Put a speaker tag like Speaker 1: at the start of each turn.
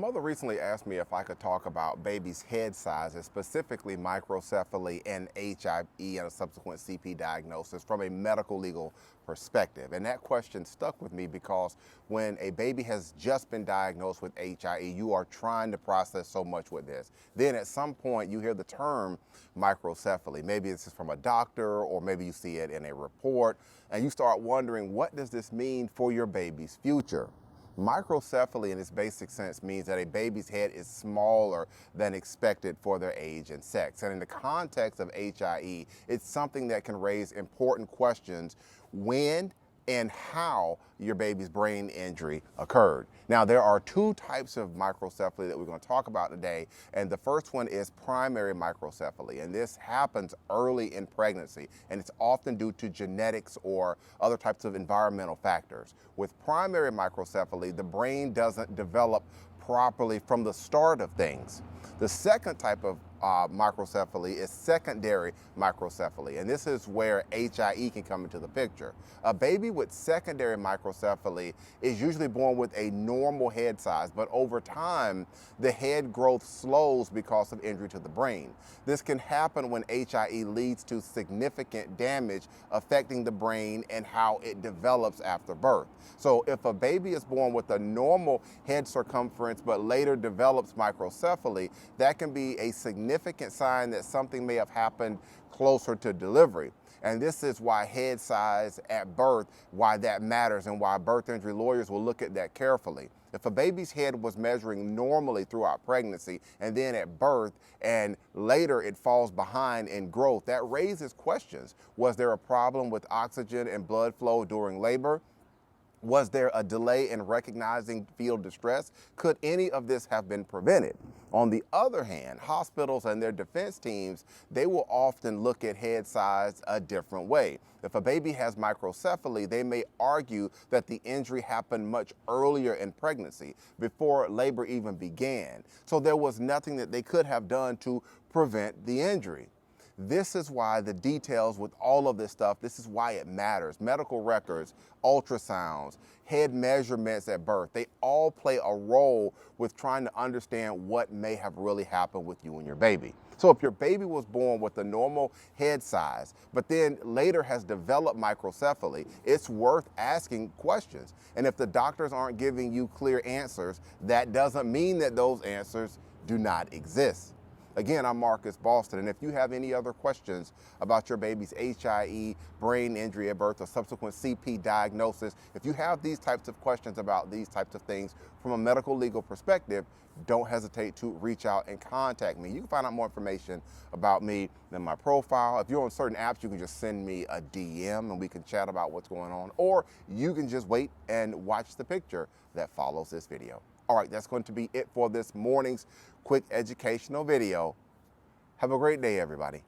Speaker 1: Mother recently asked me if I could talk about babies' head sizes, specifically microcephaly and HIE and a subsequent CP diagnosis from a medical legal perspective. And that question stuck with me because when a baby has just been diagnosed with HIE, you are trying to process so much with this. Then at some point you hear the term microcephaly. Maybe this is from a doctor or maybe you see it in a report and you start wondering, what does this mean for your baby's future? Microcephaly in its basic sense means that a baby's head is smaller than expected for their age and sex. And in the context of HIE, it's something that can raise important questions when and how your baby's brain injury occurred. Now, there are two types of microcephaly that we're going to talk about today, and the first one is primary microcephaly, and this happens early in pregnancy, and it's often due to genetics or other types of environmental factors. With primary microcephaly, the brain doesn't develop properly from the start of things. The second type of microcephaly is secondary microcephaly, and this is where HIE can come into the picture. A baby with secondary microcephaly is usually born with a normal head size, but over time, the head growth slows because of injury to the brain. This can happen when HIE leads to significant damage affecting the brain and how it develops after birth. So if a baby is born with a normal head circumference but later develops microcephaly, that can be a significant sign that something may have happened closer to delivery. And this is why head size at birth, why that matters and why birth injury lawyers will look at that carefully. If a baby's head was measuring normally throughout pregnancy and then at birth and later it falls behind in growth, that raises questions. Was there a problem with oxygen and blood flow during labor? Was there a delay in recognizing fetal distress? Could any of this have been prevented? On the other hand, hospitals and their defense teams, they will often look at head size a different way. If a baby has microcephaly, they may argue that the injury happened much earlier in pregnancy, before labor even began. So there was nothing that they could have done to prevent the injury. This is why the details with all of this stuff, this is why it matters. Medical records, ultrasounds, head measurements at birth, they all play a role with trying to understand what may have really happened with you and your baby. So if your baby was born with a normal head size, but then later has developed microcephaly, it's worth asking questions. And if the doctors aren't giving you clear answers, that doesn't mean that those answers do not exist. Again, I'm Marcus Boston, and if you have any other questions about your baby's HIE, brain injury at birth, or subsequent CP diagnosis, if you have these types of questions about these types of things from a medical legal perspective, don't hesitate to reach out and contact me. You can find out more information about me in my profile. If you're on certain apps, you can just send me a DM and we can chat about what's going on, or you can just wait and watch the picture that follows this video. All right, that's going to be it for this morning's quick educational video. Have a great day, everybody.